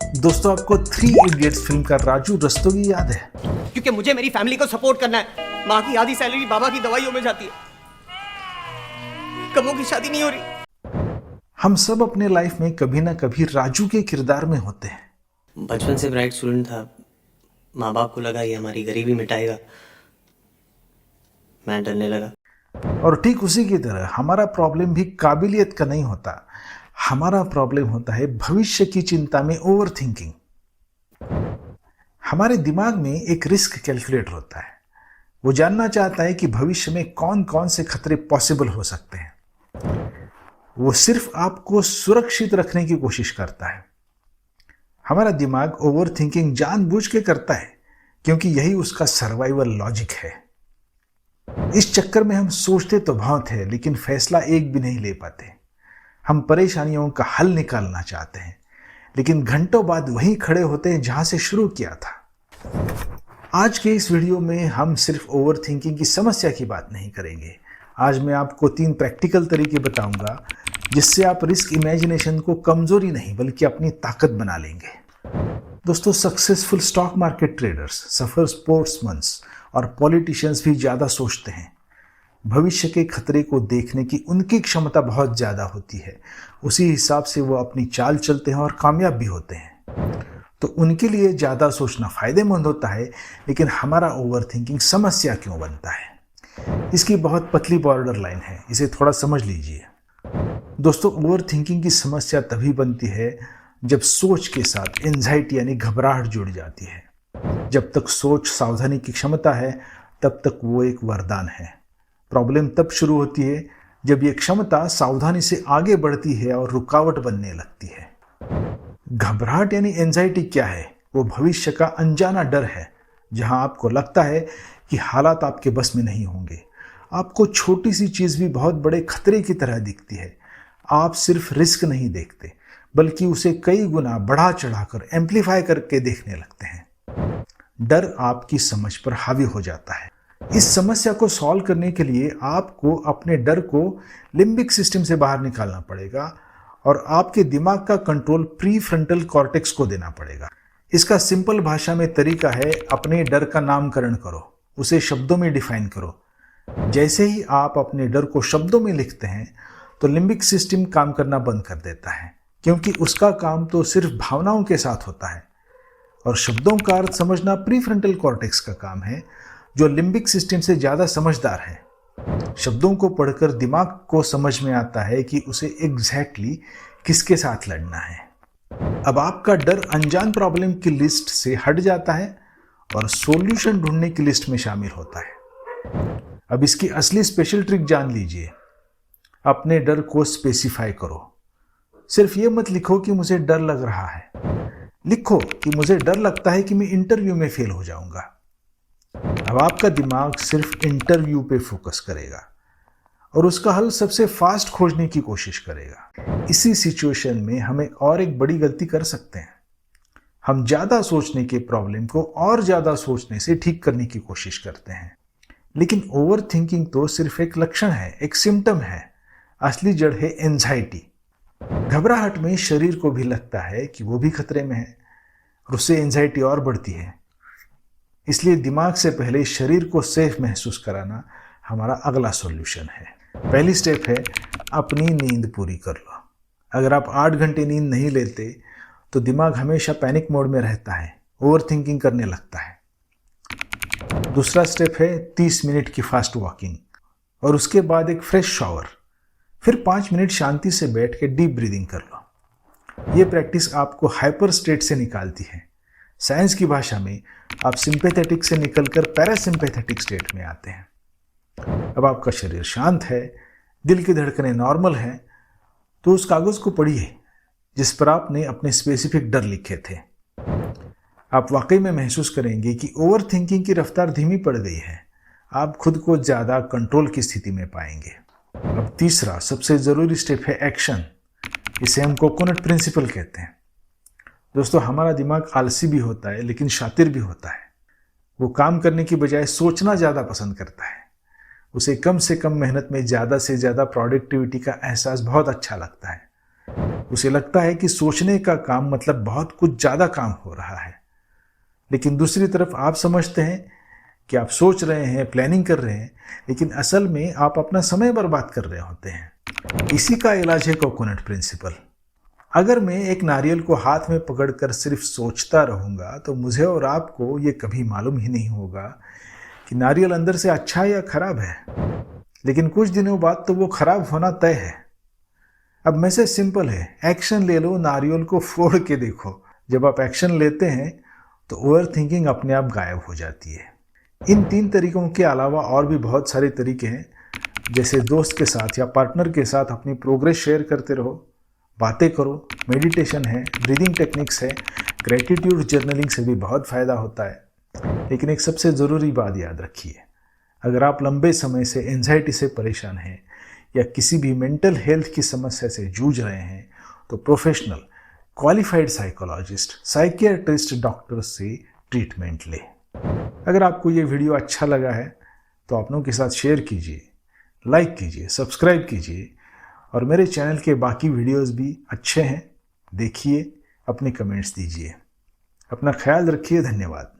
दोस्तों, आपको three idiots film का राजू रस्तोगी याद है? क्योंकि मुझे मेरी फैमिली को सपोर्ट करना है। माँ की आधी सैलरी बाबा की दवाइयों में जाती है। कमों की शादी नहीं हो रही। हम सब अपने लाइफ में कभी ना कभी राजू के किरदार में होते हैं। बचपन से ब्राइट स्टूडेंट था। माँ बाप को लगा ये हमारी गरीबी मिटाएगा। मैं डरने लगा। और ठीक उसी की तरह हमारा प्रॉब्लम भी काबिलियत का नहीं होता। हमारा प्रॉब्लम होता है भविष्य की चिंता में ओवर थिंकिंग। हमारे दिमाग में एक रिस्क कैलकुलेटर होता है। वो जानना चाहता है कि भविष्य में कौन कौन से खतरे पॉसिबल हो सकते हैं। वो सिर्फ आपको सुरक्षित रखने की कोशिश करता है। हमारा दिमाग ओवर थिंकिंग जानबूझ के करता है क्योंकि यही उसका सर्वाइवल लॉजिक है। इस चक्कर में हम सोचते तो बहुत है लेकिन फैसला एक भी नहीं ले पाते। हम परेशानियों का हल निकालना चाहते हैं लेकिन घंटों बाद वहीं खड़े होते हैं जहां से शुरू किया था। आज के इस वीडियो में हम सिर्फ ओवर थिंकिंग की समस्या की बात नहीं करेंगे। आज मैं आपको 3 प्रैक्टिकल तरीके बताऊंगा जिससे आप रिस्क इमेजिनेशन को कमजोरी नहीं बल्कि अपनी ताकत बना लेंगे। दोस्तों, सक्सेसफुल स्टॉक मार्केट ट्रेडर्स, सफल स्पोर्ट्समैन और पॉलिटिशियंस भी ज्यादा सोचते हैं। भविष्य के खतरे को देखने की उनकी क्षमता बहुत ज्यादा होती है। उसी हिसाब से वो अपनी चाल चलते हैं और कामयाब भी होते हैं। तो उनके लिए ज्यादा सोचना फायदेमंद होता है, लेकिन हमारा ओवर थिंकिंग समस्या क्यों बनता है? इसकी बहुत पतली बॉर्डर लाइन है, इसे थोड़ा समझ लीजिए। दोस्तों, ओवर थिंकिंग की समस्या तभी बनती है जब सोच के साथ एंजाइटी यानी घबराहट जुड़ जाती है। जब तक सोच सावधानी की क्षमता है तब तक वो एक वरदान है। प्रॉब्लम तब शुरू होती है जब ये क्षमता सावधानी से आगे बढ़ती है और रुकावट बनने लगती है। घबराहट यानी एंजाइटी क्या है? वो भविष्य का अनजाना डर है, जहां आपको लगता है कि हालात आपके बस में नहीं होंगे। आपको छोटी सी चीज भी बहुत बड़े खतरे की तरह दिखती है। आप सिर्फ रिस्क नहीं देखते बल्कि उसे कई गुना बढ़ा चढ़ाकर एम्पलीफाई करके देखने लगते हैं। डर आपकी समझ पर हावी हो जाता है। इस समस्या को सॉल्व करने के लिए आपको अपने डर को लिम्बिक सिस्टम से बाहर निकालना पड़ेगा और आपके दिमाग का कंट्रोल प्री फ्रंटल कॉर्टेक्स को देना पड़ेगा। इसका सिंपल भाषा में तरीका है, अपने डर का नामकरण करो, उसे शब्दों में डिफाइन करो। जैसे ही आप अपने डर को शब्दों में लिखते हैं तो लिम्बिक सिस्टम काम करना बंद कर देता है, क्योंकि उसका काम तो सिर्फ भावनाओं के साथ होता है और शब्दों का अर्थ समझना प्री फ्रंटल कॉर्टेक्स का काम है, जो लिम्बिक सिस्टम से ज्यादा समझदार है। शब्दों को पढ़कर दिमाग को समझ में आता है कि उसे एग्जैक्टली किसके साथ लड़ना है। अब आपका डर अनजान प्रॉब्लम की लिस्ट से हट जाता है और सॉल्यूशन ढूंढने की लिस्ट में शामिल होता है। अब इसकी असली स्पेशल ट्रिक जान लीजिए। अपने डर को स्पेसिफाई करो। सिर्फ ये मत लिखो कि मुझे डर लग रहा है, लिखो कि मुझे डर लगता है कि मैं इंटरव्यू में फेल हो जाऊंगा। अब आपका दिमाग सिर्फ इंटरव्यू पे फोकस करेगा और उसका हल सबसे फास्ट खोजने की कोशिश करेगा। इसी सिचुएशन में हमें और एक बड़ी गलती कर सकते हैं। हम ज्यादा सोचने के प्रॉब्लम को और ज्यादा सोचने से ठीक करने की कोशिश करते हैं, लेकिन ओवर थिंकिंग तो सिर्फ एक लक्षण है, एक सिम्टम है। असली जड़ है एंजाइटी। घबराहट में शरीर को भी लगता है कि वो भी खतरे में है और उससे एंजाइटी और बढ़ती है। इसलिए दिमाग से पहले शरीर को सेफ महसूस कराना हमारा अगला सॉल्यूशन है। पहली स्टेप है, अपनी नींद पूरी कर लो। अगर आप 8 घंटे नींद नहीं लेते तो दिमाग हमेशा पैनिक मोड में रहता है, ओवर थिंकिंग करने लगता है। दूसरा स्टेप है 30 मिनट की फास्ट वॉकिंग और उसके बाद एक फ्रेश शॉवर। फिर 5 मिनट शांति से बैठ के डीप ब्रीदिंग कर लो। ये प्रैक्टिस आपको हाइपर स्टेट से निकालती है। साइंस की भाषा में आप सिंपैथेटिक से निकलकर पैरासिम्पैथेटिक स्टेट में आते हैं। अब आपका शरीर शांत है, दिल की धड़कनें नॉर्मल हैं, तो उस कागज को पढ़िए जिस पर आपने अपने स्पेसिफिक डर लिखे थे। आप वाकई में महसूस करेंगे कि ओवर थिंकिंग की रफ्तार धीमी पड़ गई है। आप खुद को ज्यादा कंट्रोल की स्थिति में पाएंगे। अब तीसरा सबसे जरूरी स्टेप है एक्शन। इसे हम कोकोनट प्रिंसिपल कहते हैं। दोस्तों, हमारा दिमाग आलसी भी होता है लेकिन शातिर भी होता है। वो काम करने की बजाय सोचना ज्यादा पसंद करता है। उसे कम से कम मेहनत में ज्यादा से ज्यादा प्रोडक्टिविटी का एहसास बहुत अच्छा लगता है। उसे लगता है कि सोचने का काम मतलब बहुत कुछ ज़्यादा काम हो रहा है। लेकिन दूसरी तरफ आप समझते हैं कि आप सोच रहे हैं, प्लानिंग कर रहे हैं, लेकिन असल में आप अपना समय बर्बाद कर रहे होते हैं। इसी का इलाज है कोकोनट प्रिंसिपल। अगर मैं एक नारियल को हाथ में पकड़कर सिर्फ सोचता रहूंगा तो मुझे और आपको ये कभी मालूम ही नहीं होगा कि नारियल अंदर से अच्छा या खराब है। लेकिन कुछ दिनों बाद तो वो खराब होना तय है। अब मैसेज सिंपल है, एक्शन ले लो, नारियल को फोड़ के देखो। जब आप एक्शन लेते हैं तो ओवर थिंकिंग अपने आप गायब हो जाती है। इन 3 तरीकों के अलावा और भी बहुत सारे तरीके हैं, जैसे दोस्त के साथ या पार्टनर के साथ अपनी प्रोग्रेस शेयर करते रहो, बातें करो, मेडिटेशन है, ब्रीदिंग टेक्निक्स है, ग्रेटिट्यूड जर्नलिंग से भी बहुत फ़ायदा होता है। लेकिन एक सबसे ज़रूरी बात याद रखिए, अगर आप लंबे समय से एंजाइटी से परेशान हैं या किसी भी मेंटल हेल्थ की समस्या से जूझ रहे हैं तो professional qualified psychologist, psychiatrist, doctor से ट्रीटमेंट लें। अगर आपको ये वीडियो अच्छा लगा है तो अपनों के साथ शेयर कीजिए, लाइक कीजिए, सब्सक्राइब कीजिए और मेरे चैनल के बाकी वीडियोस भी अच्छे हैं, देखिए, अपने कमेंट्स दीजिए। अपना ख्याल रखिए। धन्यवाद।